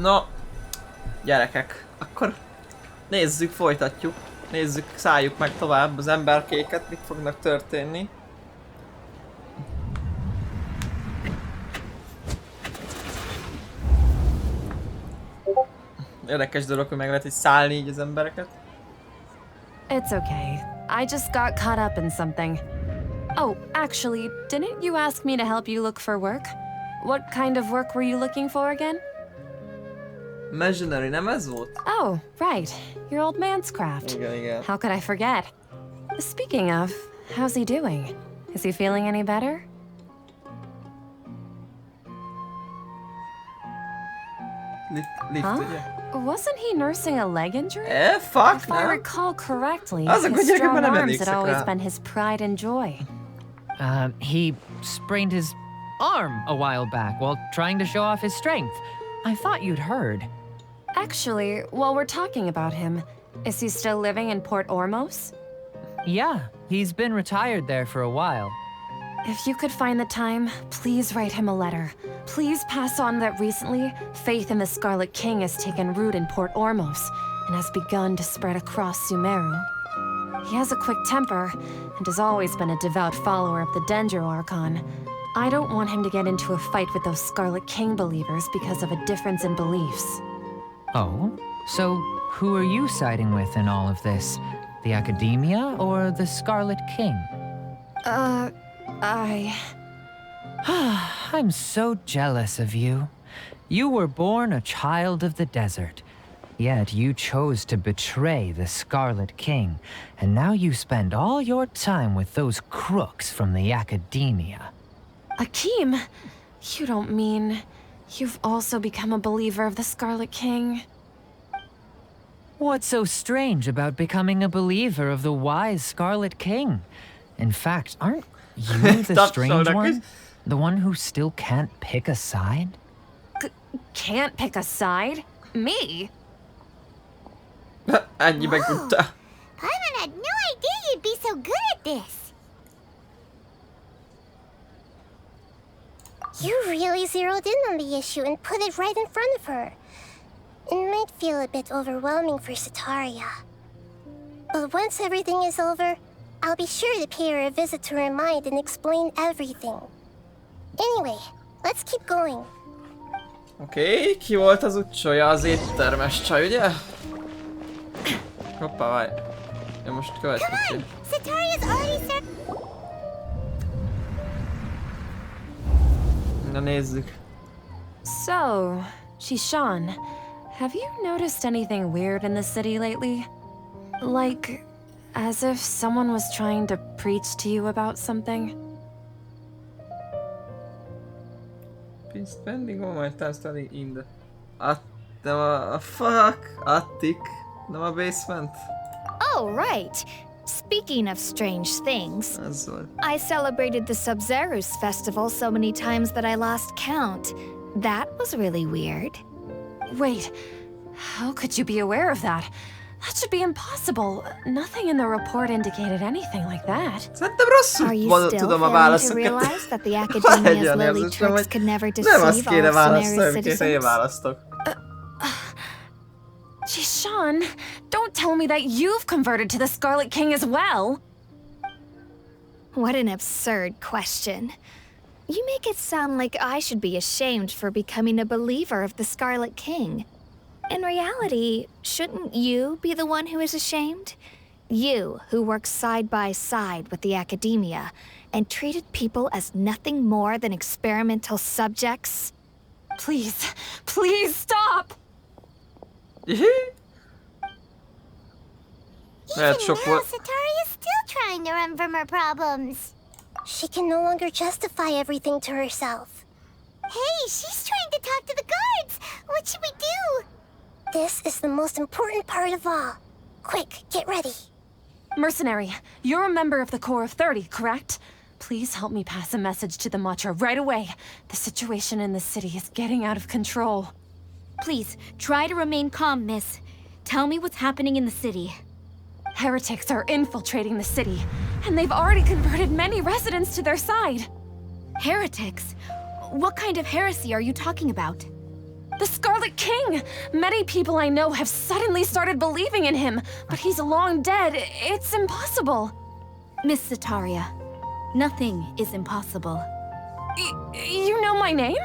No, gyerekek, akkor nézzük, folytatjuk. Nézzük, szálljuk meg tovább az emberkéket, mit fognak történni. Érdekes dolog, hogy meg lehet így szállni így az embereket. It's okay. I just got caught up in something. Oh, actually, didn't you ask me to help you look for work? What kind of work were you looking for again? Imaginary, nem ez volt? Oh, right. Your old man's craft. Igen. How could I forget? Speaking of, how's he doing? Is he feeling any better? Lift, Huh? ugye? Wasn't he nursing a leg injury? Fuck, If I nem? recall correctly, Azok a his gyerekek strong már nem arms had emlékszek always rá. been his pride and joy. He sprained his arm a while back while trying to show off his strength. I thought you'd heard. Actually, while we're talking about him, is he still living in Port Ormos? Yeah, he's been retired there for a while. If you could find the time, please write him a letter. Please pass on that recently, faith in the Scarlet King has taken root in Port Ormos and has begun to spread across Sumeru. He has a quick temper and has always been a devout follower of the Dendro Archon. I don't want him to get into a fight with those Scarlet King believers because of a difference in beliefs. Oh? So who are you siding with in all of this? The Academia or the Scarlet King? I'm so jealous of you. You were born a child of the desert, yet you chose to betray the Scarlet King, and now you spend all your time with those crooks from the Academia. Akeem, you don't mean you've also become a believer of the Scarlet King? What's so strange about becoming a believer of the wise Scarlet King? In fact, aren't you the strange one? The one who still can't pick a side? Can't pick a side? Me? Ennyi megudta. Paimon had no idea you'd be so good at this. You really zeroed in on the issue and put it right in front of her. It might feel a bit overwhelming for Sataria. But once everything is over, I'll be sure to pay her a visit to her mind and explain everything. Anyway, let's keep going. Oké, ki volt az utcsolja? Az éttermes csaj, ugye? Hoppá, várj. Én most következő. Come on! Sataria's already Na nézzük. So, Shishan, have you noticed anything weird in the city lately? Like, as if someone was trying to preach to you about something? Been spending all my time studying in the... Attic? Nem a basement? Oh, right. Speaking of strange things, Ez volt. I celebrated the Sub-Zerus festival so many times that I lost count. That was really weird. Wait, how could you be aware of that? That should be impossible. Nothing in the report indicated anything like that. Szerintem Are rosszul you still tudom a failing to válaszokat. realize that the Van egy Academia's olyan lily érzésem, tricks hogy could never nem azt deceive all kéne of választani, Sumeru's amit én citizens? választok. Shishan, don't tell me that you've converted to the Scarlet King as well! What an absurd question. You make it sound like I should be ashamed for becoming a believer of the Scarlet King. In reality, shouldn't you be the one who is ashamed? You, who works side by side with the Academia and treated people as nothing more than experimental subjects? Please, please stop! Lehet Even sok now, volt. Sataria's still trying to run from her problems. She can no longer justify everything to herself. Hey, she's trying to talk to the guards! What should we do? This is the most important part of all. Quick, get ready. Mercenary, you're a member of the Corps of 30, correct? Please help me pass a message to the Matra right away. The situation in the city is getting out of control. Please, try to remain calm, miss. Tell me what's happening in the city. Heretics are infiltrating the city, and they've already converted many residents to their side. Heretics? What kind of heresy are you talking about? The Scarlet King! Many people I know have suddenly started believing in him, but he's long dead. It's impossible. Miss Sataria, nothing is impossible. You know my name?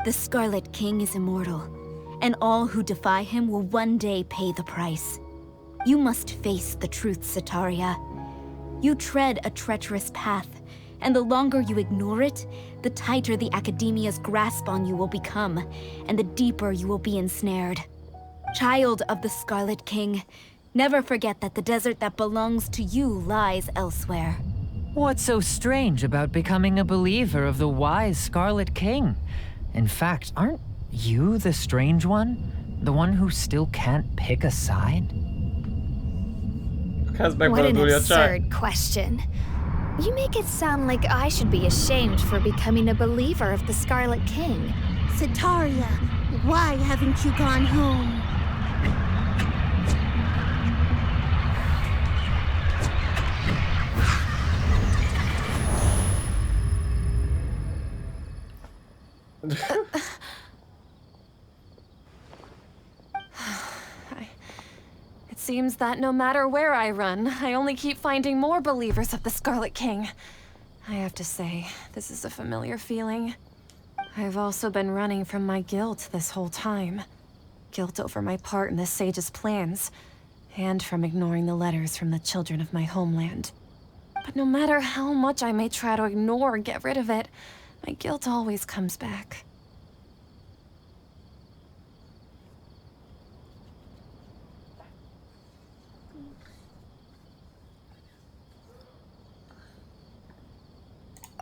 The Scarlet King is immortal, and all who defy him will one day pay the price. You must face the truth, Sataria. You tread a treacherous path, and the longer you ignore it, the tighter the Academia's grasp on you will become, and the deeper you will be ensnared. Child of the Scarlet King, never forget that the desert that belongs to you lies elsewhere. What's so strange about becoming a believer of the wise Scarlet King? In fact, aren't you the strange one? The one who still can't pick a side? What an absurd question. You make it sound like I should be ashamed for becoming a believer of the Scarlet King. Sataria, why haven't you gone home? It seems that no matter where I run, I only keep finding more believers of the Scarlet King. I have to say, this is a familiar feeling. I've also been running from my guilt this whole time. Guilt over my part in the Sage's plans, and from ignoring the letters from the children of my homeland. But no matter how much I may try to ignore or get rid of it, my guilt always comes back.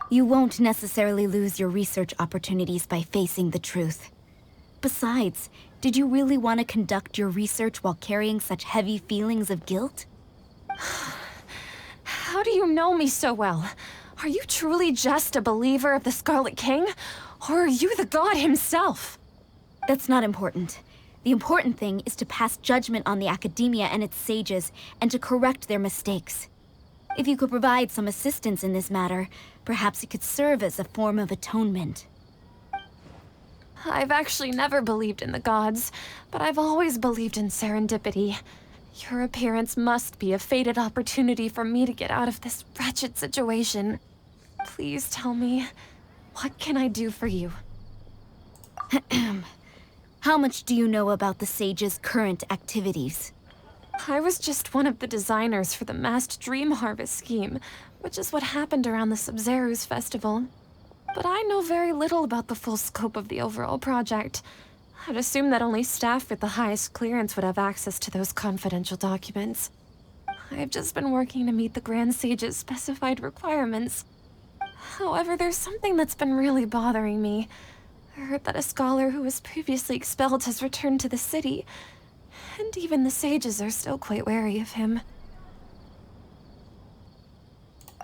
You won't necessarily lose your research opportunities by facing the truth. Besides, did you really want to conduct your research while carrying such heavy feelings of guilt? How do you know me so well? Are you truly just a believer of the Scarlet King? Or are you the god himself? That's not important. The important thing is to pass judgment on the Academia and its sages, and to correct their mistakes. If you could provide some assistance in this matter, perhaps it could serve as a form of atonement. I've actually never believed in the gods, but I've always believed in serendipity. Your appearance must be a fated opportunity for me to get out of this wretched situation. Please tell me, what can I do for you? How much do you know about the sage's current activities? I was just one of the designers for the masked dream harvest scheme, which is what happened around the Sub-Zeru's festival. But I know very little about the full scope of the overall project. I'd assume that only staff with the highest clearance would have access to those confidential documents. I've just been working to meet the Grand Sage's specified requirements. However, there's something that's been really bothering me. I heard that a scholar who was previously expelled has returned to the city, and even the sages are still quite wary of him.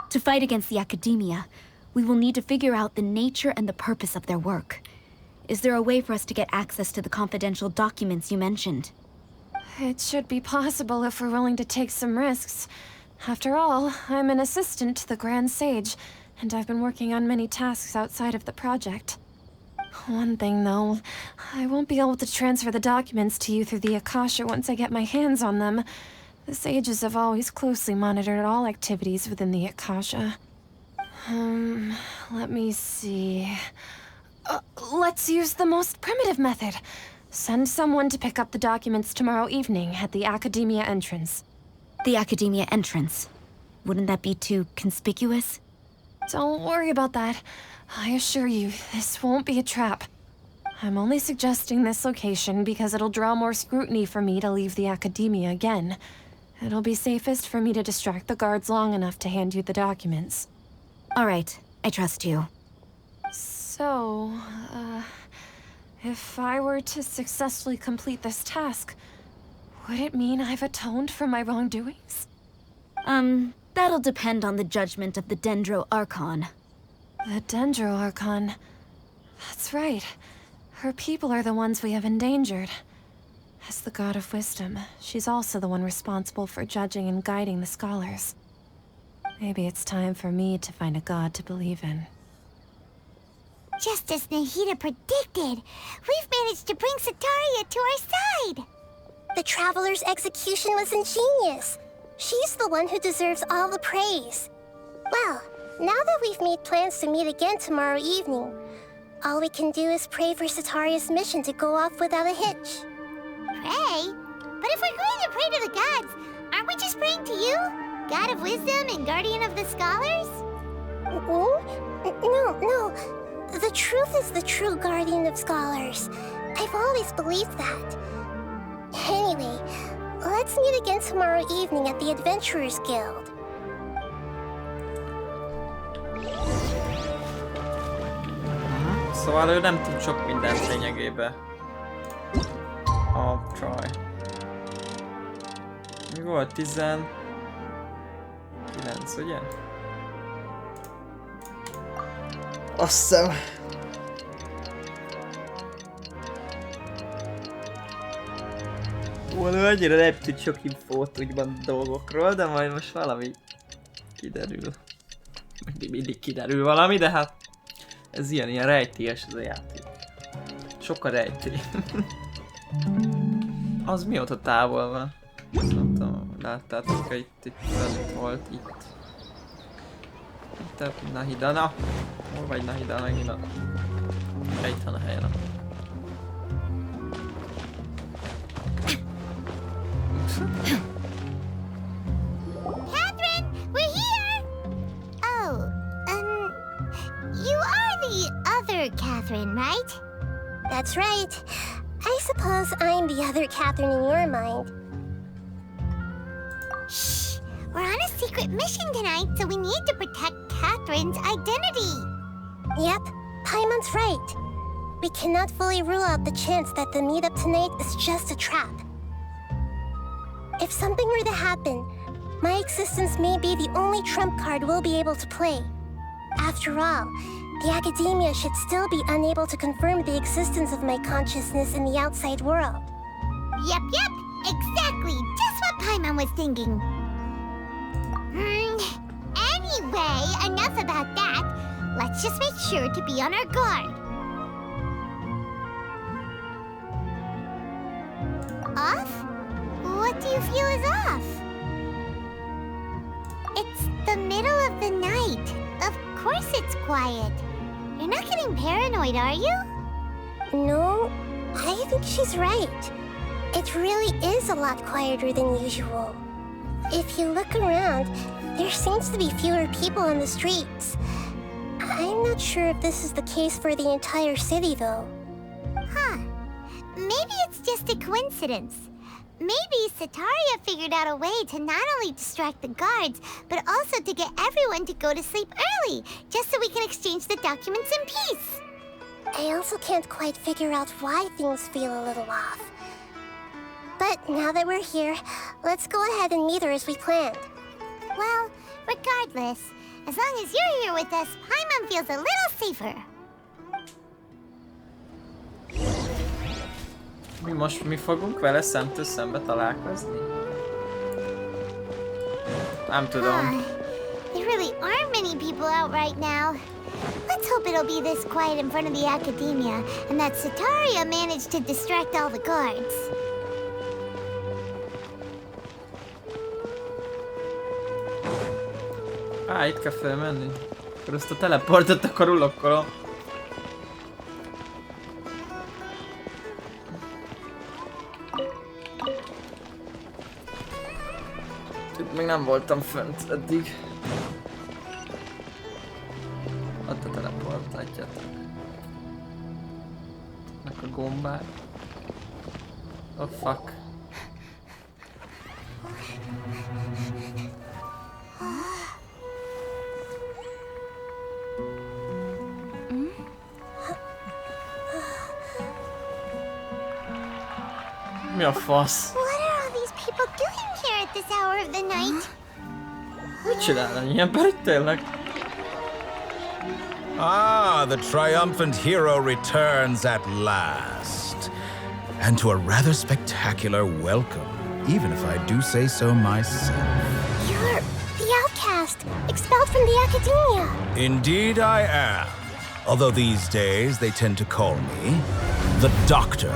To fight against the Academia, we will need to figure out the nature and the purpose of their work. Is there a way for us to get access to the confidential documents you mentioned? It should be possible if we're willing to take some risks. After all, I'm an assistant to the Grand Sage, and I've been working on many tasks outside of the project. One thing, though, I won't be able to transfer the documents to you through the Akasha once I get my hands on them. The sages have always closely monitored all activities within the Akasha. Let me see. Let's use the most primitive method. Send someone to pick up the documents tomorrow evening at the Academia entrance. The Academia entrance. Wouldn't that be too conspicuous? Don't worry about that. I assure you, this won't be a trap. I'm only suggesting this location because it'll draw more scrutiny for me to leave the Academia again. It'll be safest for me to distract the guards long enough to hand you the documents. All right, I trust you. So, if I were to successfully complete this task, would it mean I've atoned for my wrongdoings? That'll depend on the judgment of the Dendro Archon. The Dendro Archon. That's right. Her people are the ones we have endangered. As the god of wisdom, she's also the one responsible for judging and guiding the scholars. Maybe it's time for me to find a god to believe in. Just as Nahida predicted, we've managed to bring Sataria to our side. The Traveler's execution was ingenious. She's the one who deserves all the praise. Well, now that we've made plans to meet again tomorrow evening, all we can do is pray for Sataria's mission to go off without a hitch. Pray? But if we're going to pray to the gods, aren't we just praying to you? God of wisdom and guardian of the scholars? No. The truth is the true guardian of scholars. I've always believed that. Anyway, let's meet again tomorrow evening at the Adventurers Guild. Szóval ő nem tud sok mindent lényegében. A csaj. Mi volt? 19, ugye? Azt hiszem. Ő annyira nem tud sok infót úgymond dolgokról, de majd most valami kiderül. Mindig kiderül valami, de hát ez ilyen rejtélyes ez a játék. Sok a rejtély. Az mióta távol van? Azt nem tudom, láttátok, hogy itt volt, itt. Itt Nahida, na! Hol vagy Nahida, Nahida? Itt van a helyen. Catherine, we're here! Oh, you are the other Catherine, right? That's right. I suppose I'm the other Catherine in your mind. Shh! We're on a secret mission tonight, so we need to protect Catherine's identity. Yep, Paimon's right. We cannot fully rule out the chance that the meetup tonight is just a trap. If something were to happen, my existence may be the only trump card we'll be able to play. After all, the academia should still be unable to confirm the existence of my consciousness in the outside world. Yep, exactly, just what Paimon was thinking. Anyway, enough about that. Let's just make sure to be on our guard. Off? What do you feel is off? It's the middle of the night. Of course it's quiet. You're not getting paranoid, are you? No, I think she's right. It really is a lot quieter than usual. If you look around, there seems to be fewer people on the streets. I'm not sure if this is the case for the entire city, though. Huh. Maybe it's just a coincidence. Maybe Sataria figured out a way to not only distract the guards, but also to get everyone to go to sleep early, just so we can exchange the documents in peace. I also can't quite figure out why things feel a little off. But now that we're here, let's go ahead and meet her as we planned. Well, regardless, as long as you're here with us, Paimon feels a little safer. Mi fogunk vele szemtől szembe találkozni? Nem tudom. There really aren't many people out right now. Let's hope it'll be this quiet in front of the academia, and that Sataria managed to distract all the guards. Itt kell felmenni. Akkor azt a teleportot akkor ulokkolom. Itt még nem voltam fönt eddig. Ott a teleport, látjátok. Meg a gombák. Oh fuck. Mi a fasz? What are all these people doing here at this hour of the night? Mit csinálnak ilyen ember itt tényleg? Ah, the triumphant hero returns at last. And to a rather spectacular welcome, even if I do say so myself. You're the outcast, expelled from the academia. Indeed I am. although these days they tend to call me the Doktor.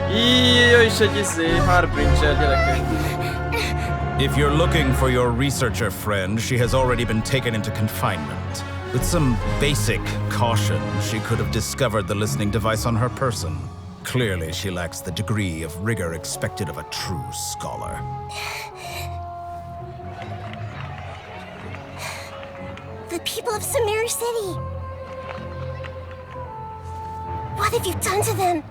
Jó, is egy Harbinger gyerekek. If you're looking for your researcher friend, she has already been taken into confinement. With some basic caution, she could have discovered the listening device on her person. Clearly, she lacks the degree of rigor expected of a true scholar. The people of Sumeru City. What have you done to them?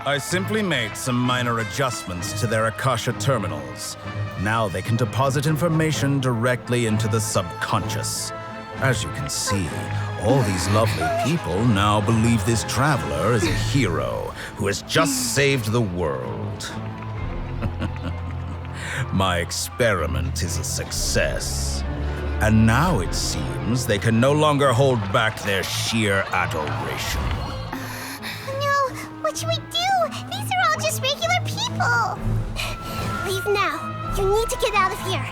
I simply made some minor adjustments to their Akasha terminals. Now they can deposit information directly into the subconscious. As you can see, all these lovely people now believe this traveler is a hero who has just saved the world. My experiment is a success. And now it seems they can no longer hold back their sheer adoration. No, what should we do? These are all just regular people. Leave now. You need to get out of here.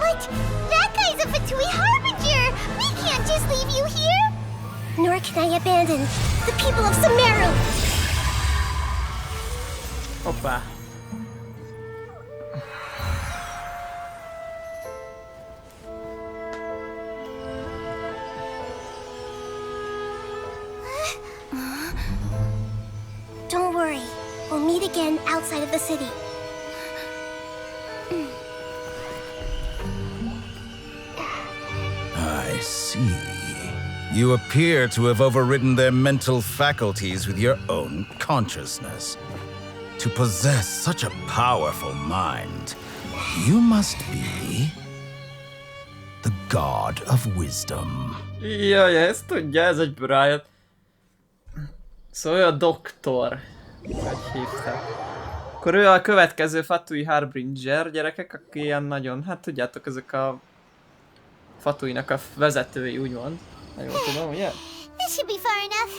What? That guy's a Fatui Harbinger! We can't just leave you here! Nor can I abandon the people of Sumeru! Hoppá. Don't worry. We'll meet again outside of the city. I see. You appear to have overridden their mental faculties with your own consciousness. To possess such a powerful mind, you must be the god of wisdom. Jaj, ezt tudja, ez egy Brian. Szóval ő a Doktor. Hogy hívták. Akkor ő a következő Fatui Harbinger gyerekek, aki ilyen nagyon, hát tudjátok, ezek a Fatuinak a vezetői, úgymond. Ha jól tudom, ugye? This should be far enough.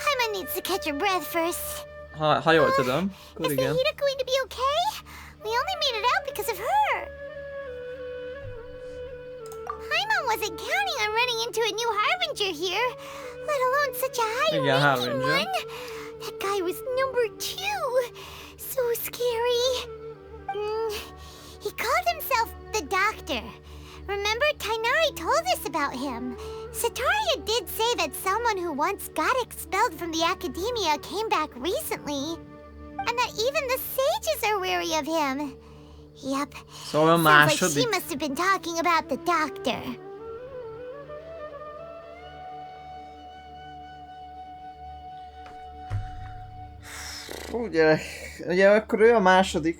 Paimon needs to catch her breath first. Ha jól tudom, akkor Is igen. Nahida going to be okay? We only made it out because of her. Paimon wasn't counting on running into a new Harbinger here, let alone such a high-ranking Harbinger. one. That guy was number 2. So scary. He called himself the Doctor. Remember, Tainari told us about him. Sataria did say that someone who once got expelled from the academia came back recently. And that even the sages are wary of him. Yep. Szóval Sounds like she második. must have been talking about the Doctor. Ugye akkor ő a második,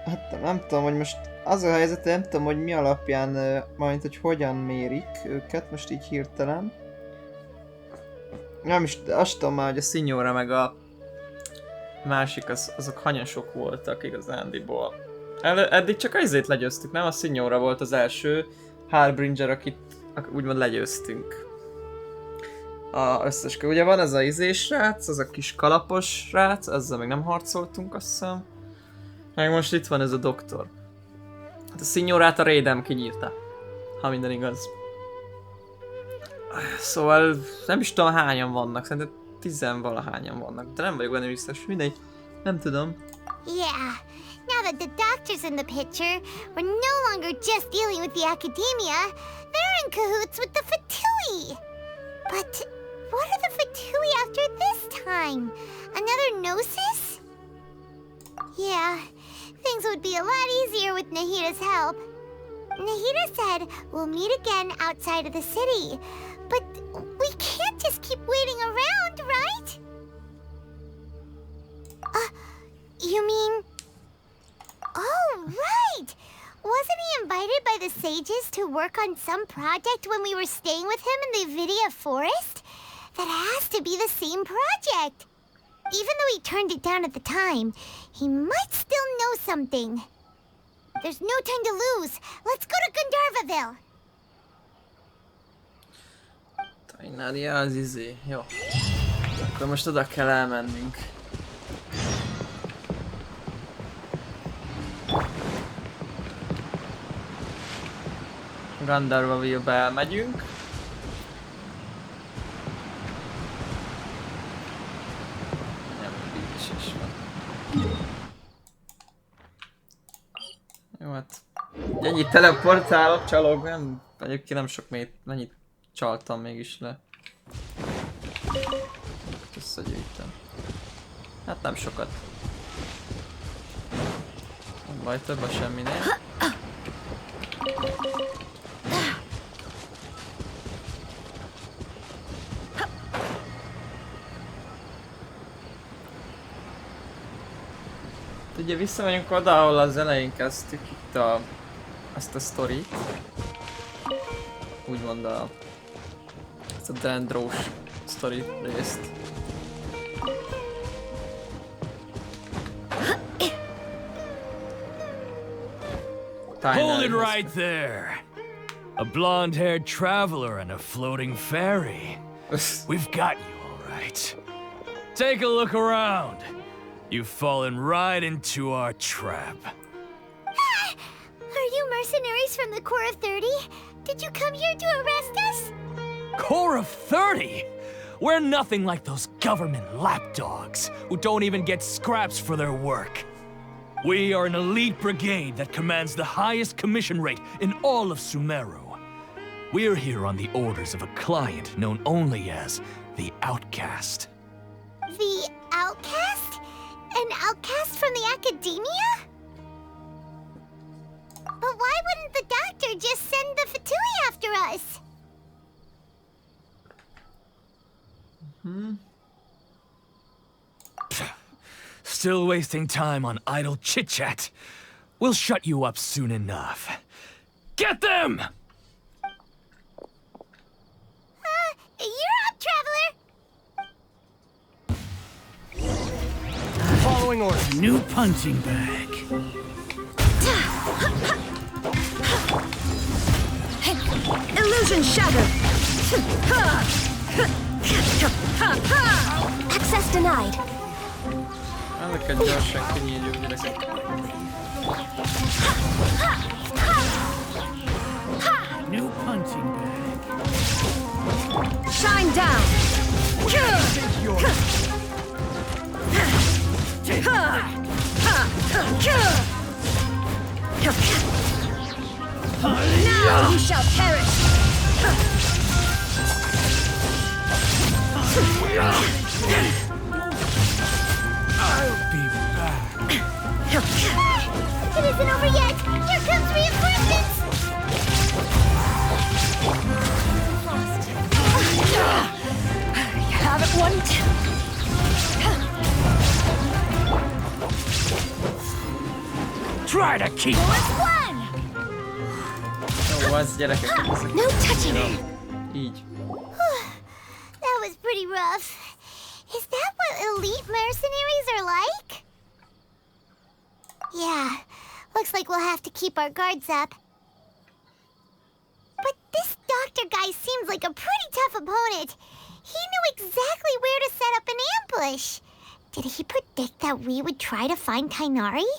hát nem tudom, hogy most az a helyzet, nem tudom, hogy mi alapján, majd hogy hogyan mérik őket, most így hirtelen. Nem is, azt tudom már, hogy a Signora meg a másik, azok hanyasok voltak igazándiból. Eddig csak azért legyőztük, nem? A Signora volt az első Harbinger, akit úgymond legyőztünk. Összes, ugye van ez a srác, az a kis kalapos srác, ezzel még nem harcoltunk, azt hiszem. Meg most itt van ez a Doktor. Hát a Signorát a Raidem kinyírta, ha minden igaz. Szóval nem is tudom hányan vannak, szerintem 10-valahányan vannak, de nem vagyok benne biztos, mindegy, nem tudom. Yeah. Now that the Doctor's in the picture, we're no longer just dealing with the academia. They're in cahoots with the Fatui. But what are the Fatui after this time? Another Gnosis? Yeah, things would be a lot easier with Nahida's help. Nahida said we'll meet again outside of the city. But we can't just keep waiting around, right? You mean... Oh, right! Wasn't he invited by the sages to work on some project when we were staying with him in the Vidia forest? That has to be the same project. Even though he turned it down at the time, he might still know something. There's no time to lose. Let's go to Gandharvaville. Tainaria az jó. Akkor most oda kell elmennünk. Gandarvaville-be elmegyünk. Nem, így is van. Jó, hát... Ennyit teleportálok, csalog, nem... Egyébként nem sok mennyit csaltam mégis le. Összegyűjtem. Hát nem sokat. Nem baj, több a semminél. Ugye visszamegyünk oda, ahol az elején kezdtük itt ezt a sztorit. Úgymond ezt a Dendrós sztori részt. Hold it right there! A blonde-haired traveler and a floating fairy. We've got you, all right. Take a look around. You've fallen right into our trap. Are you mercenaries from the Corps of 30? Did you come here to arrest us? Corps of 30? We're nothing like those government lapdogs who don't even get scraps for their work. We are an elite brigade that commands the highest commission rate in all of Sumeru. We're here on the orders of a client known only as the Outcast. The Outcast? An outcast from the academia? But why wouldn't the doctor just send the Fatui after us? Still wasting time on idle chit-chat. We'll shut you up soon enough. Get them! You're up, traveler! Following orders. New punching bag. Illusion shattered! Access denied. Ezeket gyorsan kinyírjuk, gyerekek. New punching bag. Shine down! Now you shall perish! I'll be back. It isn't over yet! Here comes reinforcements! You haven't won. Try to keep One! Jó, az gyerekek. No touching it! Így. That was pretty rough. Is that what elite mercenaries are like? Yeah, looks like we'll have to keep our guards up. But this doctor guy seems like a pretty tough opponent. He knew exactly where to set up an ambush. Did he predict that we would try to find Kainari?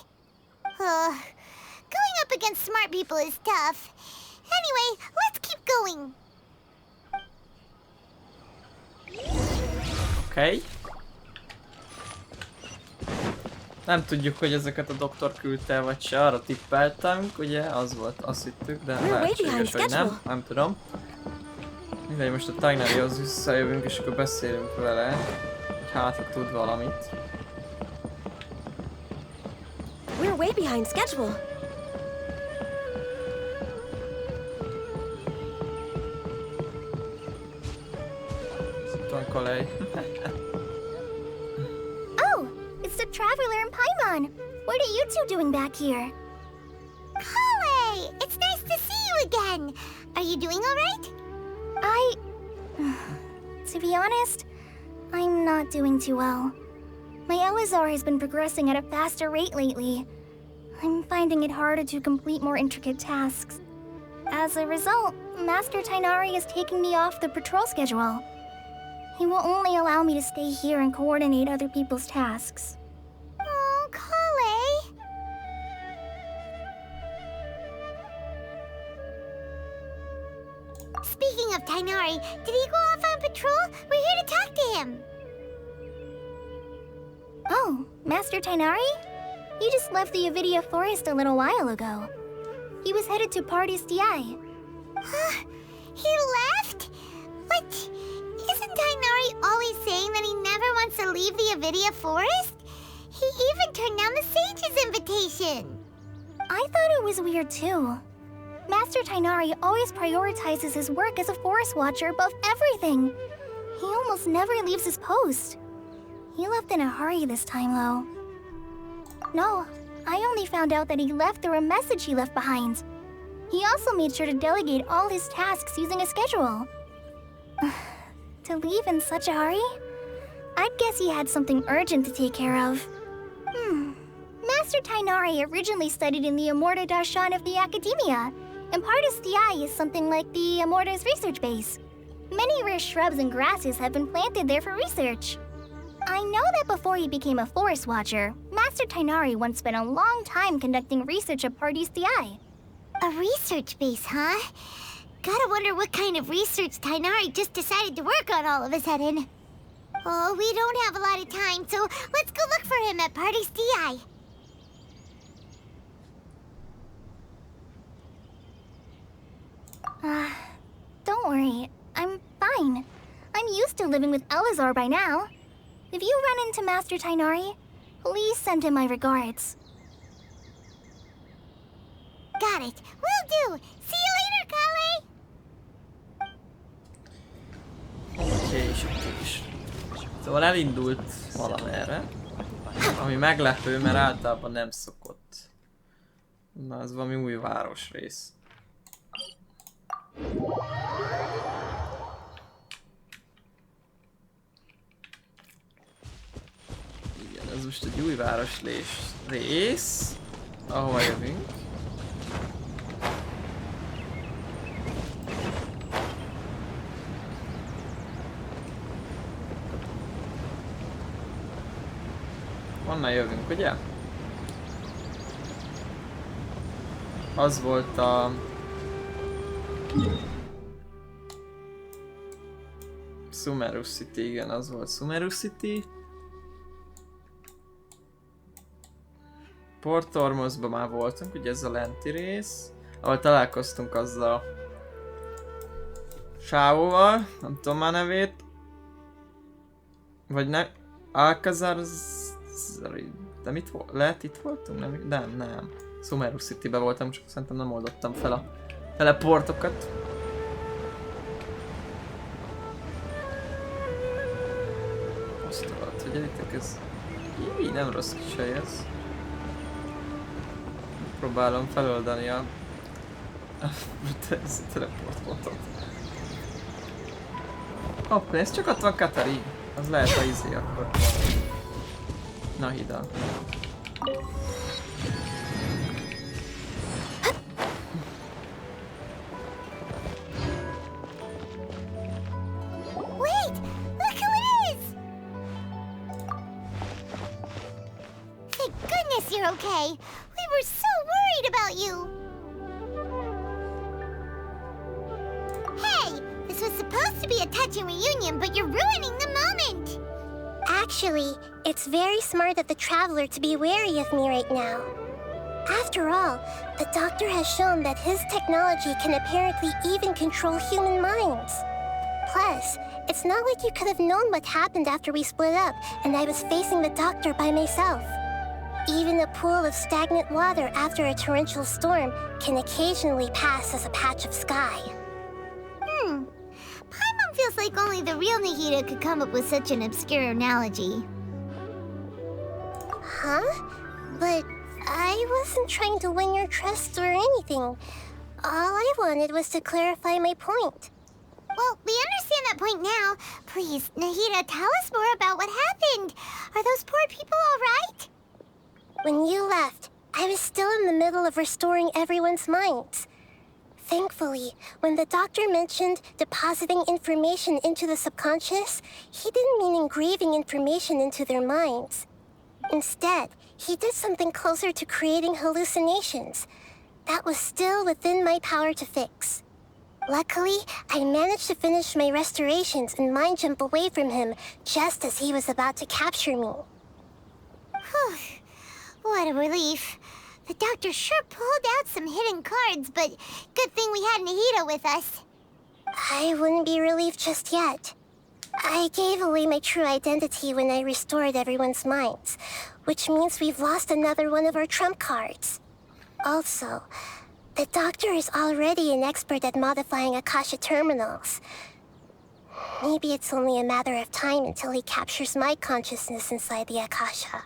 Going up against smart people is tough. Anyway, let's keep going. Oké. Nem tudjuk, hogy ezeket a doktor küldte vagy se, arra tippeltünk, ugye, az volt, azt hittük, de lehetséges, hogy nem, nem tudom. Mindegy, most a Tainarihoz visszajövünk, és akkor beszélünk vele, hogy hát, ha tud valamit. We're way behind schedule. Kolej. Oh, it's the traveler and Paimon. What are you two doing back here? Kale, it's nice to see you again. Are you doing all right? To be honest, I'm not doing too well. My LSR has been progressing at a faster rate lately. I'm finding it harder to complete more intricate tasks. As a result, Master Tainari is taking me off the patrol schedule. He will only allow me to stay here and coordinate other people's tasks. Oh, Kale. Did he go off on patrol? We're here to talk to him. Oh, Master Tainari? You just left the Avidia forest a little while ago. He was headed to Party's DI. Huh? He left? What? Isn't Tainari always saying that he never wants to leave the Avidia forest? He even turned down the sage's invitation. I thought it was weird too. Master Tainari always prioritizes his work as a forest watcher above everything. He almost never leaves his post. He left in a hurry this time, though. No, I only found out that he left through a message he left behind. He also made sure to delegate all his tasks using a schedule. To leave in such a hurry? I'd guess he had something urgent to take care of. Master Tainari originally studied in the Amorta Darshan of the Academia, and Partis DI is something like the Amorta's research base. Many rare shrubs and grasses have been planted there for research. I know that before he became a forest watcher, Master Tainari once spent a long time conducting research at Partis DI. A research base, huh? Gotta wonder what kind of research Tainari just decided to work on all of a sudden. Oh, we don't have a lot of time, so let's go look for him at Party's DI. Don't worry. I'm fine. I'm used to living with Elazar by now. If you run into Master Tainari, please send him my regards. Got it. Will do. See you later, Kale. Oké. Szóval elindult valamerre, ami meglepő, mert általában nem szokott. Na, ez valami új városrész. Igen, ez most egy új városrész, ahova jövünk. Honnan jövünk, ugye? Az volt a... Sumerus City, igen, az volt Sumerus City. Port Ormosban már voltunk, ugye ez a lenti rész, ahol találkoztunk azzal a sávóval, nem tudom már nevét. Vagy nem, Alcazar... De mit volt? Lehet itt voltunk? Nem. Sumerus City-be voltam, csak szerintem nem oldottam fel a teleportokat. Azt alatt, figyeljetek, ez... Így nem rossz kis hely ez. Próbálom feloldani a teleportpontot. Hopp, ez csak ott van Katari. Az lehet a izé akkor. Nahida. Wait! Look who it is! Thank goodness you're okay. We were so worried about you. Hey! This was supposed to be a touching reunion, but you're ruining the moment! Actually, it's very smart of the Traveler to be wary of me right now. After all, the Doctor has shown that his technology can apparently even control human minds. Plus, it's not like you could have known what happened after we split up and I was facing the Doctor by myself. Even a pool of stagnant water after a torrential storm can occasionally pass as a patch of sky. Paimon feels like only the real Nahida could come up with such an obscure analogy. Huh? But I wasn't trying to win your trust or anything. All I wanted was to clarify my point. Well, we understand that point now. Please, Nahida, tell us more about what happened. Are those poor people all right? When you left, I was still in the middle of restoring everyone's minds. Thankfully, when the Doctor mentioned depositing information into the subconscious, he didn't mean engraving information into their minds. Instead, he did something closer to creating hallucinations. That was still within my power to fix. Luckily, I managed to finish my restorations and mind jump away from him just as he was about to capture me. Whew. What a relief. The doctor sure pulled out some hidden cards, but good thing we had Nahida with us. I wouldn't be relieved just yet. I gave away my true identity when I restored everyone's minds, which means we've lost another one of our trump cards. Also, the doctor is already an expert at modifying Akasha terminals. Maybe it's only a matter of time until he captures my consciousness inside the Akasha.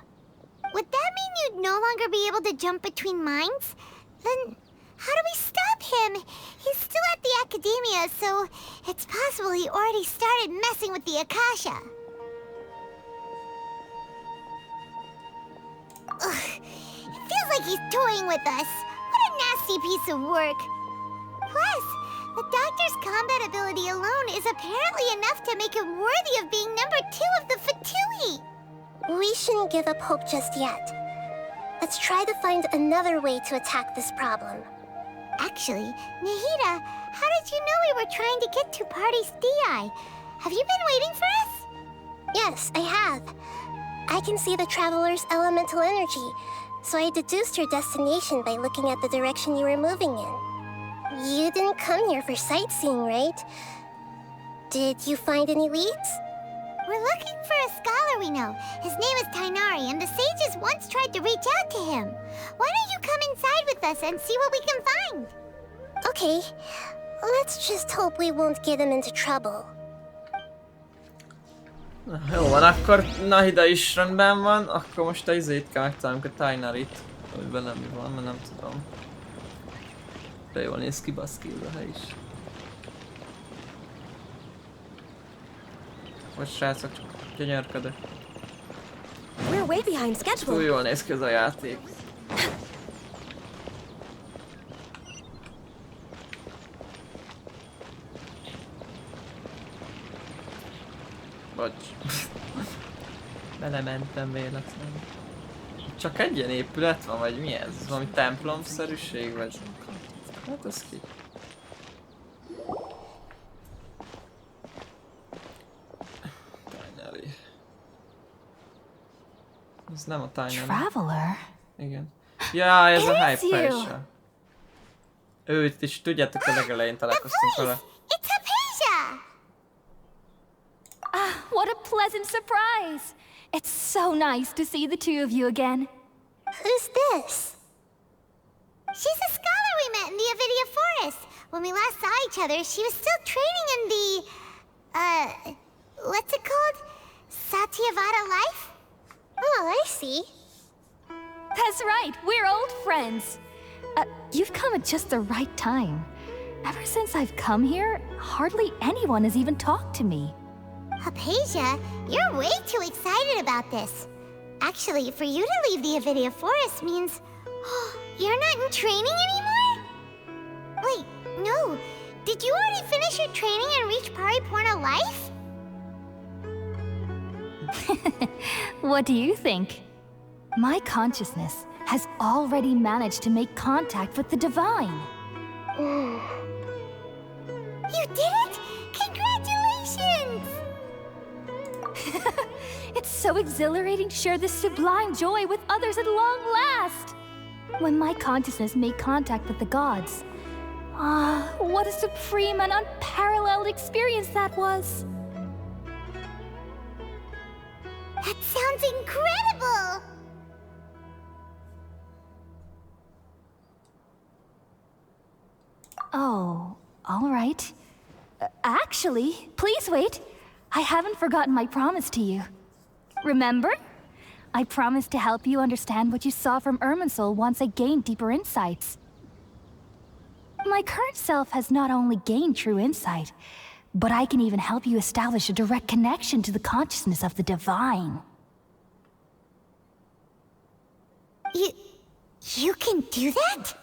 Would that mean you'd no longer be able to jump between minds? Then how do we stop him? He's still at the academia, so it's possible he already started messing with the Akasha. Ugh, it feels like he's toying with us. What a nasty piece of work. Plus, the doctor's combat ability alone is apparently enough to make him worthy of being number 2 of the Fatui. We shouldn't give up hope just yet. Let's try to find another way to attack this problem. Actually, Nahida, how did you know we were trying to get to Party's DI? Have you been waiting for us? Yes, I have. I can see the traveler's elemental energy, so I deduced your destination by looking at the direction you were moving in. You didn't come here for sightseeing, right? Did you find any leads? We're looking for a scholar we know. His name is Tainari, and the sages once tried to reach out to him. Why don't you come inside with us and see what we can find? Okay, let's just hope we won't get him into trouble. Na, jó van, akkor Nahida is rendben van, akkor most a izét kell megtalálnunk, a Tainarit, amiben nem mi van, mert nem tudom. De jól néz ki, baszki, ez a hely is. Most srácok, csak gyönyörködök. We're way behind schedule. Túl jól néz ki ez a játék. Bocs. Belementem véletlenül. Csak egy ilyen épület van, vagy mi ez? Ez valami templomszerűség, vagy... Hát ez ki? Tainari. Ez nem a Tainari. Traveler? Igen. Ja, ez a hely persze. Őt is tudjátok, a legelején találkoztunk vele. It's Hypatia! Ah, what a pleasant surprise! It's so nice to see the two of you again. Who's this? She's a scholar we met in the Avidia Forest. When we last saw each other, she was still training in the... what's it called? Satyavada life? Oh, I see. That's right, we're old friends. You've come at just the right time. Ever since I've come here, hardly anyone has even talked to me. Hypatia, you're way too excited about this. Actually, for you to leave the Avidia Forest means... you're not in training anymore? Wait, no. Did you already finish your training and reach Paripurna life? What do you think? My consciousness has already managed to make contact with the divine. You did it! Congratulations! It's so exhilarating to share this sublime joy with others at long last! When my consciousness made contact with the gods. Ah, what a supreme and unparalleled experience that was! That sounds incredible! Oh, all right. Actually, please wait. I haven't forgotten my promise to you. Remember? I promised to help you understand what you saw from Irminsul once I gained deeper insights. My current self has not only gained true insight, but I can even help you establish a direct connection to the consciousness of the divine. You can do that?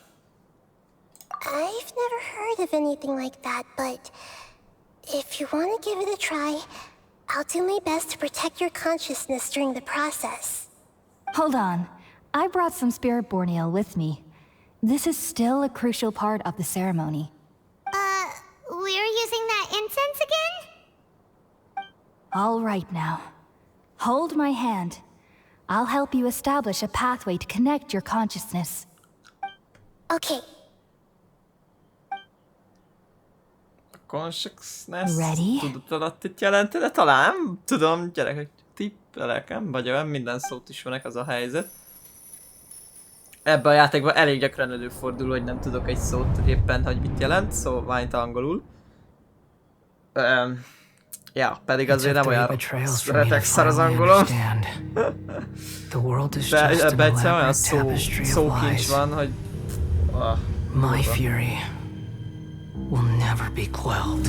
I've never heard of anything like that, but if you want to give it a try, I'll do my best to protect your consciousness during the process. Hold on. I brought some spirit borneal with me. This is still a crucial part of the ceremony. All right now. Hold my hand. I'll help you establish a pathway to connect your consciousness. Okay. Consciousness. Ready? Tudatalatti jelenti, de talán tudom, gyerekek, tippelek, nem vagy olyan, minden szót ismerek, az a helyzet. Ebben a játékban elég gyakran előfordul, hogy nem tudok egy szót éppen, hogy mit jelent, szóval mint angolul. Ja, pedig azért nem olyan retek szar az angolom. De ebben egyszer olyan szókincs van, hogy... My fury will never be quelled.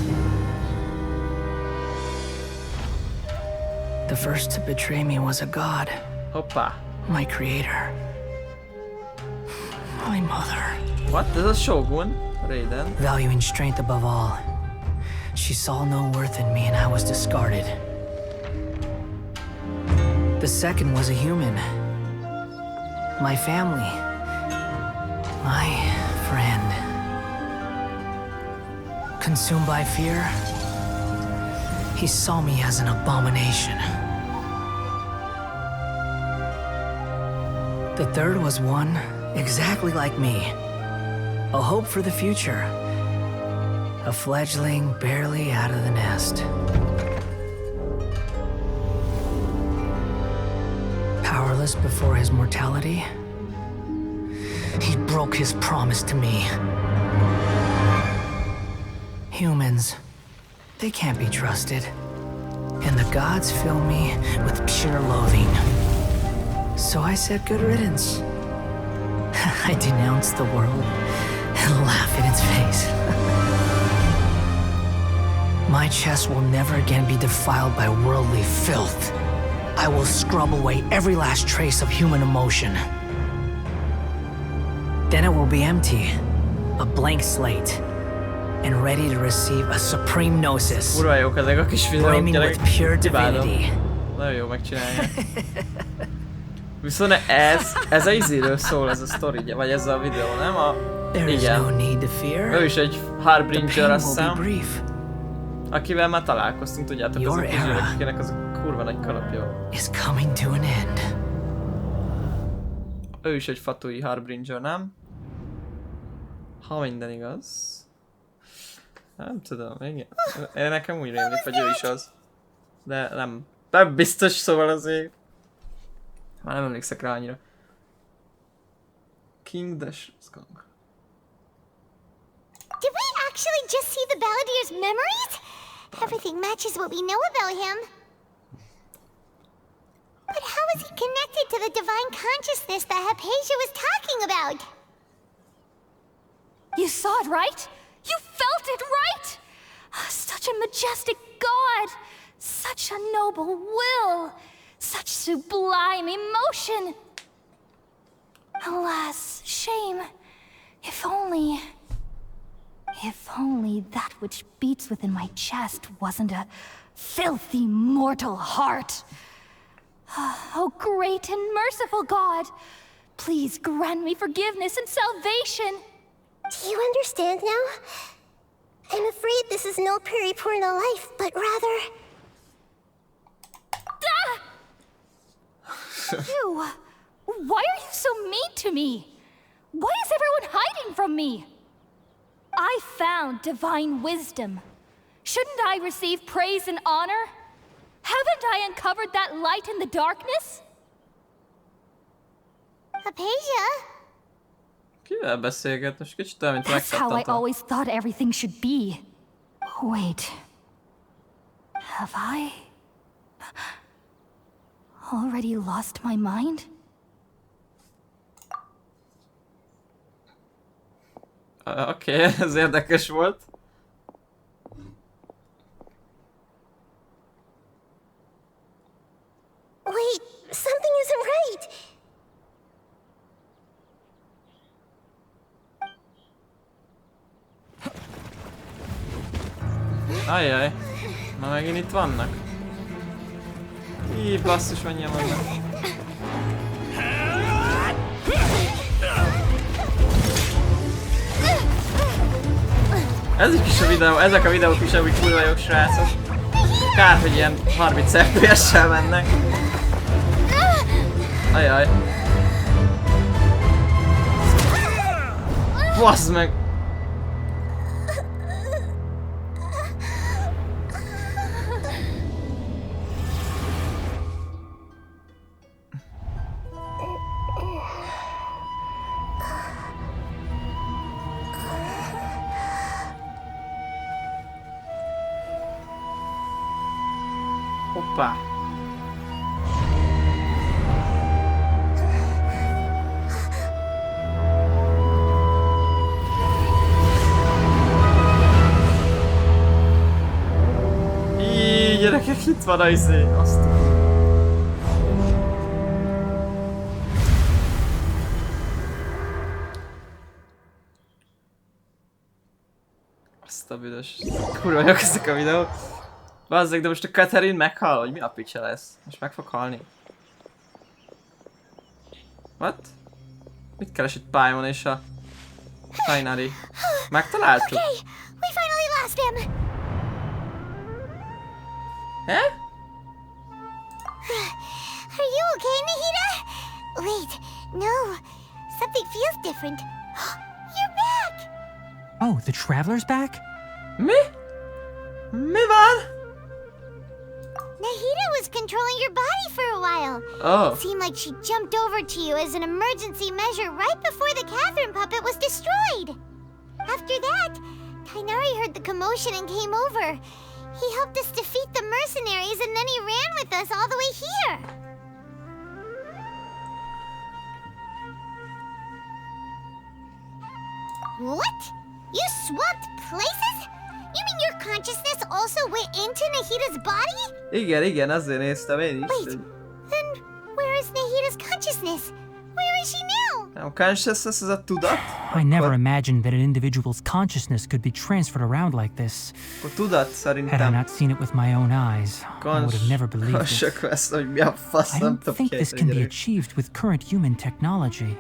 The first to betray me was a god. Hoppá. My creator. My mother. What? This is Shogun? Raiden? Valuing strength above all. She saw no worth in me and I was discarded. The second was a human. My family. My friend. Consumed by fear, he saw me as an abomination. The third was one exactly like me. A hope for the future. A fledgling barely out of the nest. Powerless before his mortality, he broke his promise to me. Humans, they can't be trusted. And the gods fill me with pure loathing. So I said good riddance. I denounced the world and laugh in its face. My chest will never again be defiled by worldly filth. I will scrub away every last trace of human emotion. Then it will be empty, a blank slate, and ready to receive a supreme gnosis. Kurva jók ezek a kis videók, Brimming gyerek. with pure Imádom. divinity. Nagyon jó megcsinálják. Viszont ez a izéről szól, ez a sztori, vagy ez a videó, nem? There is Igen. no need to fear. Ő is egy The Harbinger, pain azt will be hiszem, brief. akivel már találkoztunk, tudjátok, az a Your kis era gyerek, akinek az a kurva nagy kalapja. Is coming to an end. Ő is egy fatui Harbinger, nem? Ha minden igaz. Nem tudom, igen. Nekem úgy rémlik, vagy ő is az. De nem biztos, szóval azért... Már nem emlékszek rá annyira. King Dash Skunk. Did we actually just see the Balladeer's memories? Everything matches what we know about him. But how is he connected to the divine consciousness that Hypatia was talking about? You saw it, right? You felt it, right? Such a majestic god! Such a noble will! Such sublime emotion! Alas, shame. If only that which beats within my chest wasn't a filthy mortal heart. Oh, great and merciful God! Please grant me forgiveness and salvation! Do you understand now? I'm afraid this is no Purna life, but rather... Ew! Why are you so mean to me? Why is everyone hiding from me? I found divine wisdom. Shouldn't I receive praise and honor? Haven't I uncovered that light in the darkness? Hypatia? Kivel beszélget? Most kicsit olyan, mint That's how I megkaptam. always thought everything should be. Wait. Have I already lost my mind? Oké, ez érdekes volt. Wait, something isn't right. Ajjaj. Na megint itt vannak. Így basszus, mennyien vannak. Ez is kis a videó, ezek a videók is amik kurva jók, srácok. Kár, hogy ilyen 30 FPS-sel mennek. Ajaj. Baszd meg! Hoppá! Gyerekek, itt van a izé, azt a büdös. Kurva jók ezek a videók. Bazzeg, de most a Catherine meghal, vagy mi a picsa lesz? Most meg fog halni. What? Mit keres itt Paimon és a Tighnari? Megtaláltuk? Okay, we finally lost him. Eh? Are you okay, Nahida? Wait, no. Something feels different. You're back! Oh, the traveler's back? Mi? Mi van? Nahida was controlling your body for a while. Oh. It seemed like she jumped over to you as an emergency measure right before the Catherine puppet was destroyed. After that, Tighnari heard the commotion and came over. He helped us defeat the mercenaries and then he ran with us all the way here. What? You swapped places? You mean your consciousness also went into Nahida's body? Igen, azért néztem én is. Wait, then where is Nahida's consciousness? Where is she now? Nem consciousness, ez a tudat? I never imagined that an individual's consciousness could be transferred around like this. A tudat Had I szerintem. not seen it with my own eyes, I would have never believed it. Consciousness, hogy mi a fasz, I nem don't tudom think this can be képzelni. achieved with current human technology.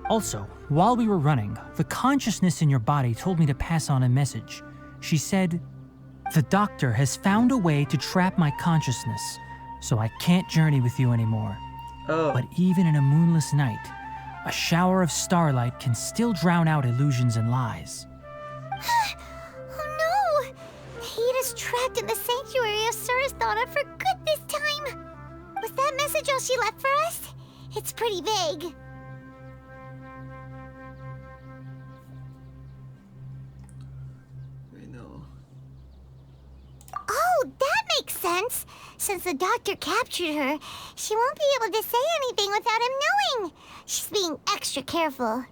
Also, while we were running, the consciousness in your body told me to pass on a message. She said, "The doctor has found a way to trap my consciousness, so I can't journey with you anymore. Oh. But even in a moonless night, a shower of starlight can still drown out illusions and lies." Oh no! Nahida's trapped in the sanctuary of Surasthana for good this time. Was that message all she left for us? It's pretty vague. I know. Oh, that makes sense. Since the doctor captured her, she won't be able to say anything without him knowing. She's being extra careful.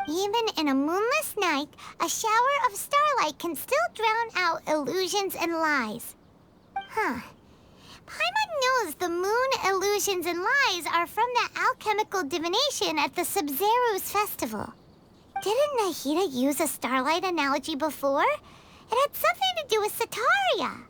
Even in a moonless night, a shower of starlight can still drown out illusions and lies. Huh. Paimon knows the moon illusions and lies are from the alchemical divination at the Sub-Zero's festival. Didn't Nahida use a starlight analogy before? It had something to do with Sataria.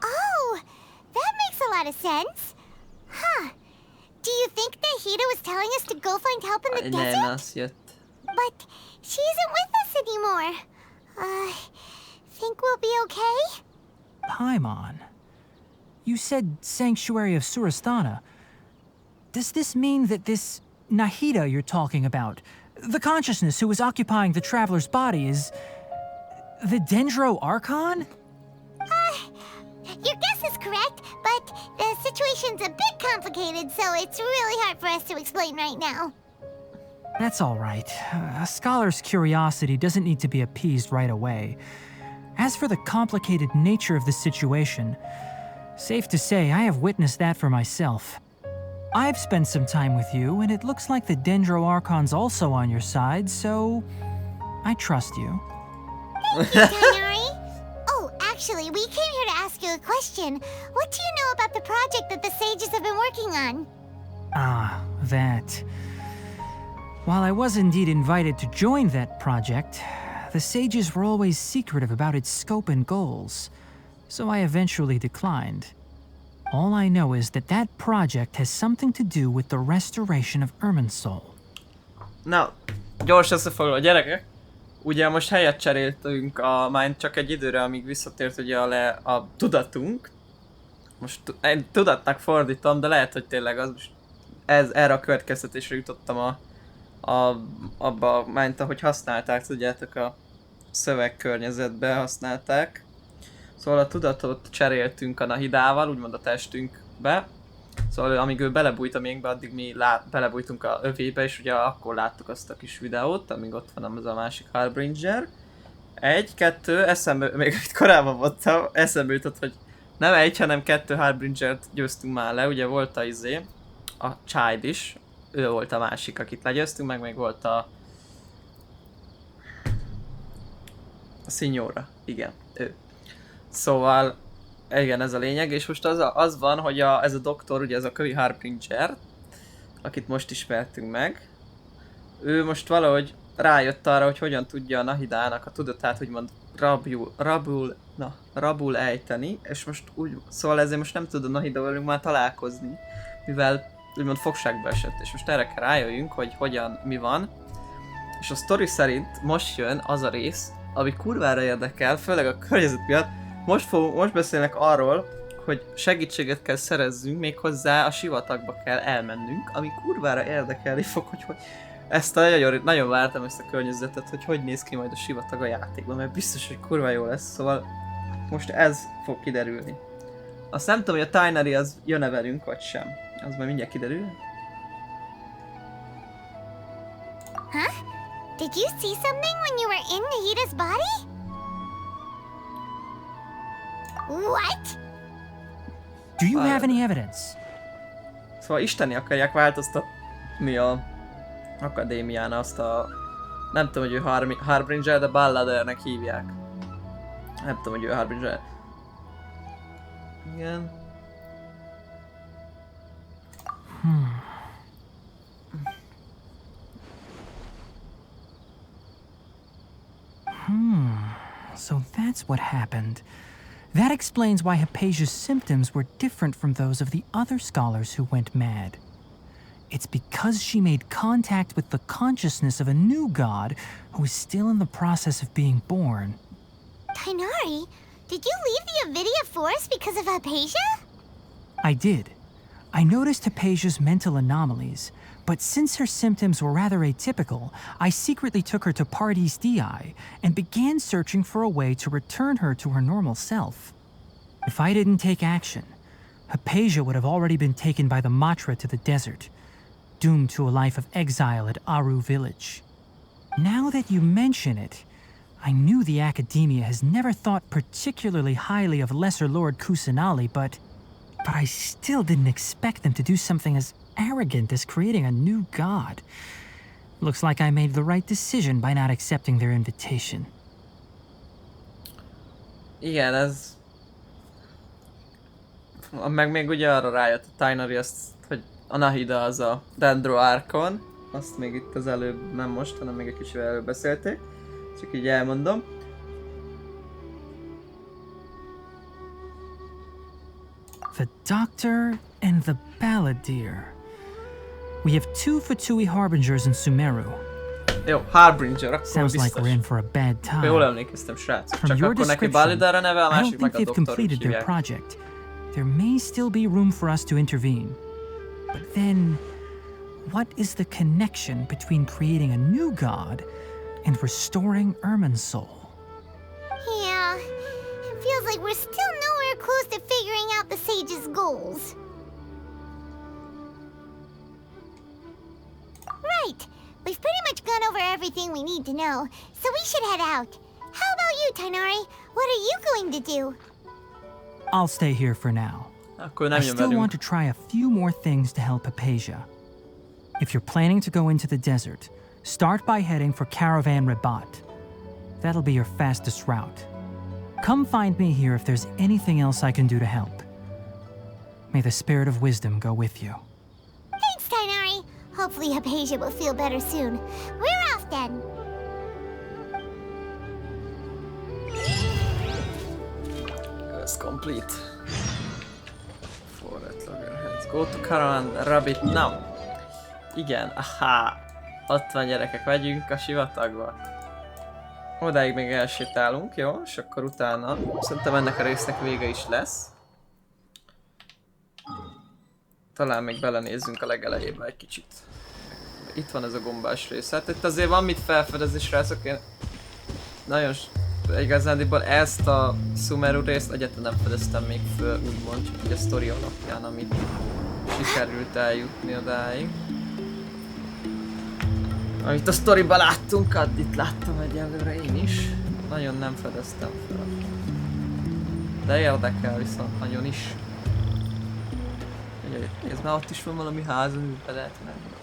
Oh, that makes a lot of sense. Huh. Do you think Nahida was telling us to go find help in the Nem, desert? az jött. But she isn't with us anymore. Think we'll be okay? Paimon, you said Sanctuary of Surasthana. Does this mean that this Nahida you're talking about, the consciousness who was occupying the traveler's body, is the Dendro Archon? Your guess is correct, but the situation's a bit complicated, so it's really hard for us to explain right now. That's all right. A scholar's curiosity doesn't need to be appeased right away. As for the complicated nature of the situation, safe to say I have witnessed that for myself. I've spent some time with you, and it looks like the Dendro Archon's also on your side, so I trust you. Thank you, Tighnari. Oh, actually, we came here to ask you a question. What do you know about the project that the sages have been working on? Ah, that. While I was indeed invited to join that project, the sages were always secretive about its scope and goals, so I eventually declined. All I know is that that project has something to do with the restoration of Irminsul. Na, gyors összefoglaló gyerekek. Ugye most helyet cseréltünk már csak egy időre, amíg visszatért ugye a tudatunk. Most én tudatnak fordítom, de lehet, hogy tényleg az most erre a következtetésre jutottam abba, mint ahogy használták, tudjátok, a szövegkörnyezetbe használták. Szóval a tudatot cseréltünk a Nahidával, úgymond a testünkbe. Szóval amíg ő belebújt a miénkbe, addig mi belebújtunk a övébe, és ugye akkor láttuk azt a kis videót, amíg ott van az a másik Harbinger. 1, 2, eszembe, még itt korábban voltam, eszembe jutott, hogy nem 1, hanem 2 Harbingert győztünk már le, ugye volt a Child is, ő volt a másik, akit legyőztünk, meg még volt a Signora, igen, ő. Szóval, igen, ez a lényeg, és most az van, hogy ez a doktor, ugye ez a kövi Harbinger, akit most ismertünk meg, ő most valahogy rájött arra, hogy hogyan tudja a Nahidának a tudatát úgymond rabul ejteni, és most úgy, szóval ezért most nem tud a Nahida velünk már találkozni, mivel úgymond fogságba esett, és most erre kell rájöjjünk, hogy hogyan, mi van, és a sztori szerint most jön az a rész, ami kurvára érdekel, főleg a környezet miatt. Most beszélnek arról, hogy segítséget kell szerezzünk, méghozzá a sivatagba kell elmennünk, ami kurvára érdekelni fog, hogy ezt nagyon vártam ezt a környezetet, hogy néz ki majd a sivatag a játékban, mert biztos, hogy kurva jó lesz, szóval most ez fog kiderülni. Azt nem tudom, hogy a Tighnari az jön-e velünk, vagy sem. Az majd mindjárt kiderül. Huh? Did you see something when you were in Nahida's body? What? Do you have any evidence? Szóval isteni akarják változtatni a akadémián azt a... Nem tudom, hogy ő Harbinger, de Balladernek hívják. Nem tudom, hogy ő Harbinger. Igen. So that's what happened. That explains why Hypatia's symptoms were different from those of the other scholars who went mad. It's because she made contact with the consciousness of a new god who is still in the process of being born. Tighnari, did you leave the Avidia Forest because of Hypatia? I did. I noticed Hypatia's mental anomalies, but since her symptoms were rather atypical, I secretly took her to Pardis Dii and began searching for a way to return her to her normal self. If I didn't take action, Hypatia would have already been taken by the Matra to the desert, doomed to a life of exile at Aru village. Now that you mention it, I knew the Academia has never thought particularly highly of Lesser Lord Kusanali, but I still didn't expect them to do something as arrogant as creating a new god. Looks like I made the right decision by not accepting their invitation. Igen, ez... Meg még ugye arra rájött a Tighnari azt, hogy a Nahida az a Dendro Arkon. Azt még itt az előbb, nem most, hanem még egy kicsivel előbb beszélték. Csak így elmondom. The Doctor and the Balladeer. We have 2 Fatui Harbingers in Sumeru. Jó, Harbinger, akkor Sounds biztos. like we're in for a bad time. Jól emlékeztem, srácok. From Csak your akkor neki description, Balladeer a neve, a I don't másik think meg a they've Doktor, úgy completed their hívják. project. There may still be room for us to intervene. But then, what is the connection between creating a new god and restoring Irminsul? Yeah, it feels like we're still nowhere close to figuring out the sage's goals. Right, we've pretty much gone over everything we need to know, so we should head out. How about you, Tighnari? What are you going to do? I'll stay here for now. Akkor I nem jön still want velünk. to try a few more things to help Hypatia. If you're planning to go into the desert, start by heading for Caravan Rabat. That'll be your fastest route. Come find me here if there's anything else I can do to help. May the spirit of wisdom go with you. Thanks, Tighnari. Hopefully Hypatia will feel better soon. We're off then. Ez complete. Forest Loggerheads. Go to Caravan Rabbit now. Igen, aha. Ott van gyerekek, megyünk a sivatagba. Odáig még elsétálunk, jó? És akkor utána szerintem ennek a résznek vége is lesz. Talán még belenézzünk a legelejébe egy kicsit. Itt van ez a gombás rész. Hát itt azért van mit felfedezni, srácok. Én nagyon igazándiból ezt a Sumeru részt egyáltalán nem fedeztem még föl, úgymond, csak így a sztori alapján, amit sikerült eljutni odáig. Amit a sztoriban láttunk, itt láttam egyelőre én is. Nagyon nem fedeztem fel. De érdekel viszont nagyon is. Ez már ott is van valami ház, amiben lehet menni.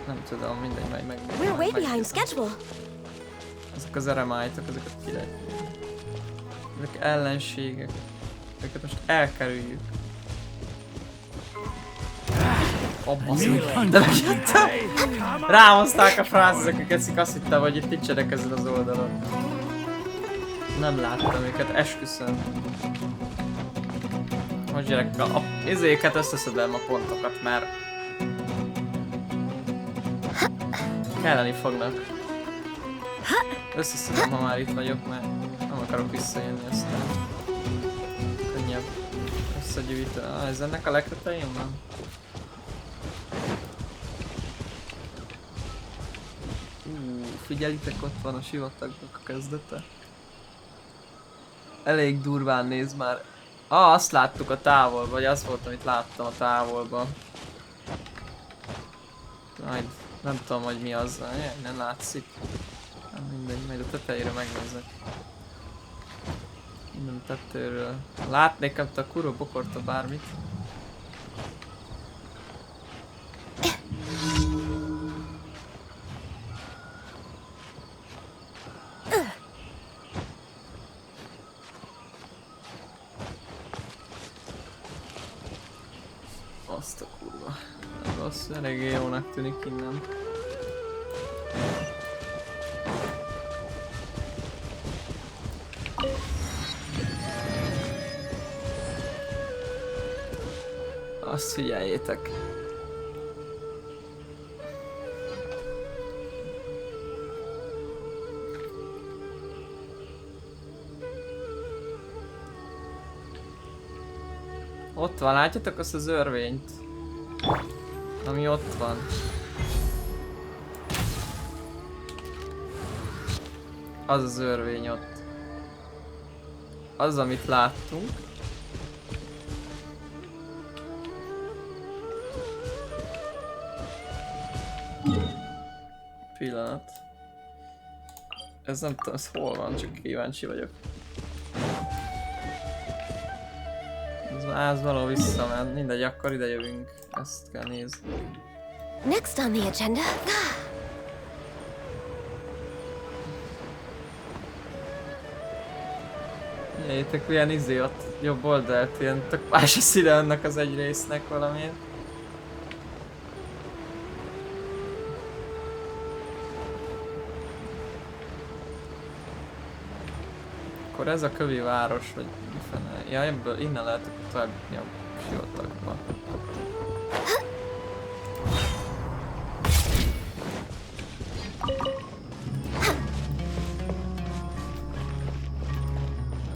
Nem tudom, mindegy, majd meg. We're way behind schedule. Ezek az eremájtok, ezeket ki lehet. Ezek ellenségek. Ezeket most elkerüljük. De megjöttem! Rámozták a frázisok, akik azt hittem, hogy itt nincsenek ezen az oldalon. Nem láttam őket, esküszöm. Most gyerek, a izéket összeszedem a pontokat, mert kelleni fognak. Összeszedem, ha már itt vagyok, mert nem akarok visszajönni, aztán könnyebb összegyűjteni. Ez ennek a legtetején van? Figyelitek, ott van a sivatagnak a kezdete. Elég durván néz már. Azt láttuk a távolban, vagy az volt, amit láttam a távolban. Majd nem tudom, hogy mi az. Nem látszik. Nem mindegy, majd a tetejére megnézek. Innen tetőről. Látnék a kurva bokorta bármit. Azt a kurva. Ez rossz, eléggé jónak tűnik innen. Azt figyeljétek. Ott van, látjátok azt az örvényt? Ami ott van. Az az örvény ott. Az, amit láttunk. Pillanat. Ez nem tudom, ez hol van, csak kíváncsi vagyok. Ez való visszament, mindegy, akkor ide jövünk. Ezt kell nézni. Next on the agenda. Jajétek, milyen izé ott jobb oldalt, ilyen tök más a színe annak az egy résznek valamilyen. Akkor ez a kövi város, vagy mi fene? Ja, ebből innen lehet tovább jutni a sivatagba.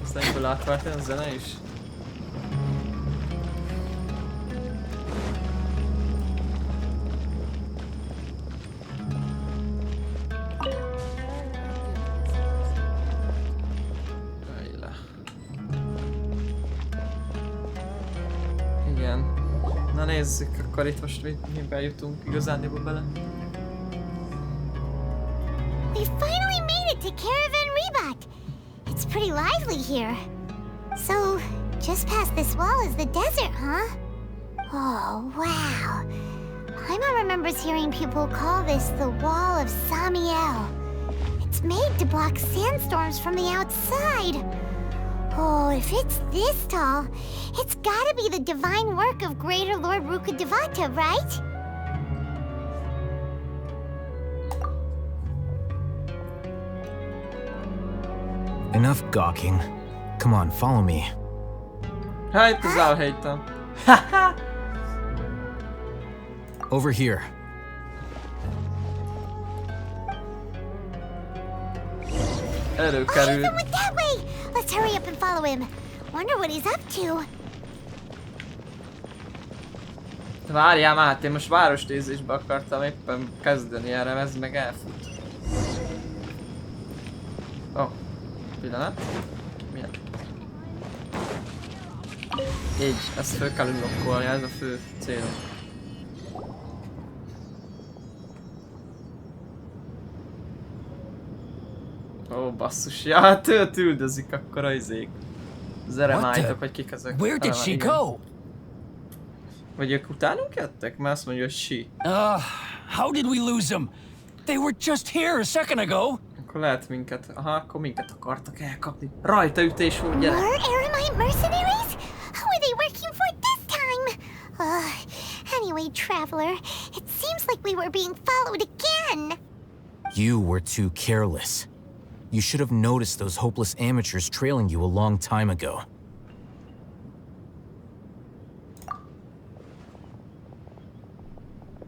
Ezt egyből átvált a zene is? Nézzük, akkor itt most miben jutunk igazándiból bele. We finally made it to Caravan Rebak. It's pretty lively here. So, just past this wall is the desert, huh? Oh, wow. Paimon remembers hearing people call this the Wall of Samiel. It's made to block sandstorms from the outside. Oh, if it's this tall, it's gotta be the divine work of Greater Lord Rukkhadevata, right? Enough gawking. Come on, follow me. Hát, az elhelytem. Over here. Előkerült. Went that way. Let's hurry up and follow him. Wonder what he's up to. Várjál már, hát én most városnézésbe akartam éppen kezdeni erre, ez meg elfut. Ó, pillanat. Milyen? Így, ezt föl kell unlockolni, ez a fő cél. Ó, basszus, ja, hát őt üldözik akkor a izék. Az eremájtok, vagy kik ezek? Where did she go? Vagy ők utánunk jöttek? Mert azt mondja, hogy she. How did we lose them? They were just here a second ago. Akkor lehet minket, aha, akkor minket akartak elkapni. Rajta ütés volt, gyere. More Eremite mercenaries? Who are they working for this time? Anyway, traveler, it seems like we were being followed again. You were too careless. You should have noticed those hopeless amateurs trailing you a long time ago.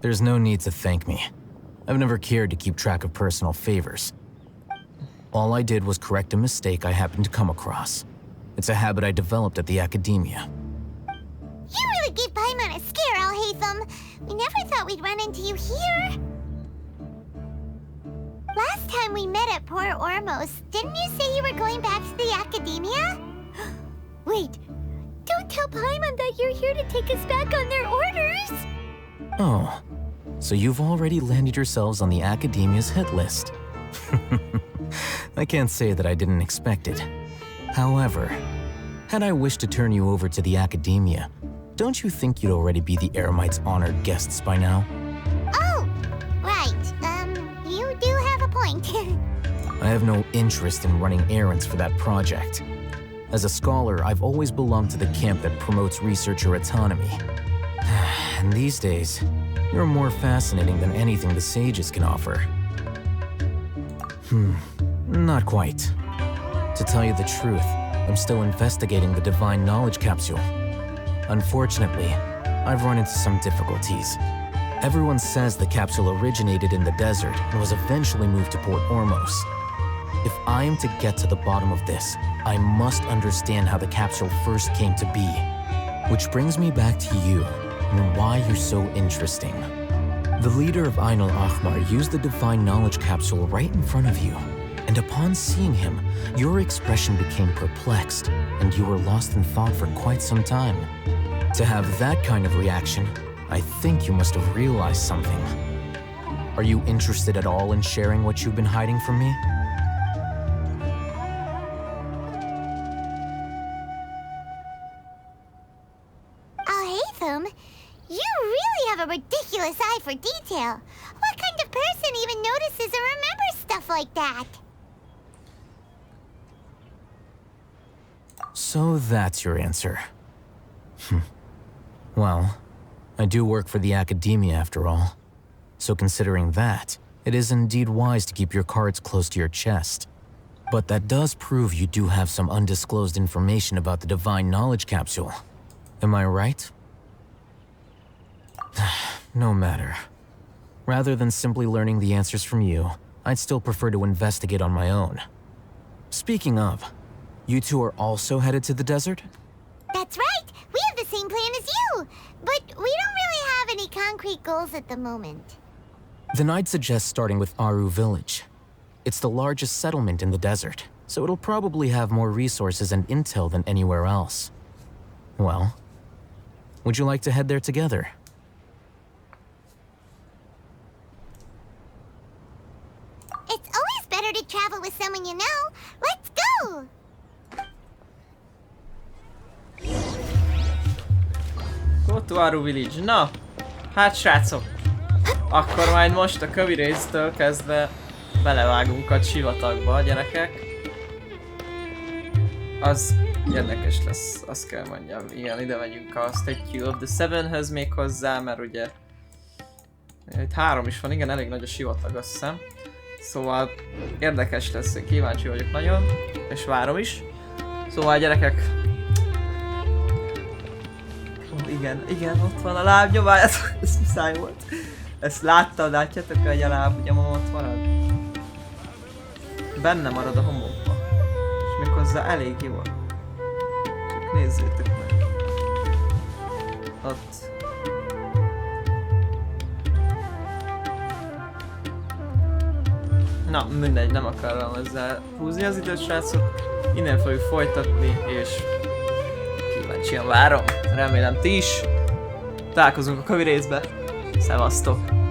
There's no need to thank me. I've never cared to keep track of personal favors. All I did was correct a mistake I happened to come across. It's a habit I developed at the academia. You really gave Paimon a scare, Alhaitham. We never thought we'd run into you here. Last time we met at Port Ormos, didn't you say you were going back to the academia? Wait, don't tell Paimon that you're here to take us back on their orders! Oh, so you've already landed yourselves on the academia's hit list. I can't say that I didn't expect it. However, had I wished to turn you over to the academia, don't you think you'd already be the Eremites' honored guests by now? Oh, right. You do have a point. I have no interest in running errands for that project. As a scholar, I've always belonged to the camp that promotes researcher autonomy. And these days, you're more fascinating than anything the sages can offer. Not quite. To tell you the truth, I'm still investigating the Divine Knowledge Capsule. Unfortunately, I've run into some difficulties. Everyone says the capsule originated in the desert and was eventually moved to Port Ormos. If I am to get to the bottom of this, I must understand how the capsule first came to be. Which brings me back to you, and why you're so interesting. The leader of Ain al-Ahmar used the Divine Knowledge Capsule right in front of you, and upon seeing him, your expression became perplexed, and you were lost in thought for quite some time. To have that kind of reaction, I think you must have realized something. Are you interested at all in sharing what you've been hiding from me? Alhaitham, you really have a ridiculous eye for detail. What kind of person even notices or remembers stuff like that? So that's your answer. Well, I do work for the academia after all. So considering that, it is indeed wise to keep your cards close to your chest. But that does prove you do have some undisclosed information about the Divine Knowledge Capsule. Am I right? No matter. Rather than simply learning the answers from you, I'd still prefer to investigate on my own. Speaking of, you two are also headed to the desert? That's right! We have the same plan as you! But we don't really have any concrete goals at the moment. Then I'd suggest starting with Aru Village. It's the largest settlement in the desert, so it'll probably have more resources and intel than anywhere else. Well, would you like to head there together? It's always better to travel with someone you know. Let's go! Go to Aru Village. Na, hát srácok, akkor majd most a kövi résztől kezdve belevágunk a sivatagba, gyerekek. Az érdekes lesz, azt kell mondjam. Igen, ide megyünk a Statue of the Seven-höz még hozzá, mert ugye itt 3 is van, igen, elég nagy a sivatag, azt hiszem. Szóval érdekes lesz, én kíváncsi vagyok nagyon, és várom is. Szóval gyerekek, igen, ott van a lábnyoma, ez muszáj volt. Ezt látjátok, hogy a lábnyomom ott marad? Benne marad a homokba. És méghozzá elég jó. Csak nézzétek meg. Ott. Na, mindegy, nem akarom ezzel húzni az időt, srácok. Innen fogjuk folytatni, és kíváncsian várom. Remélem ti is. Találkozunk a kövi részbe. Szevasztok!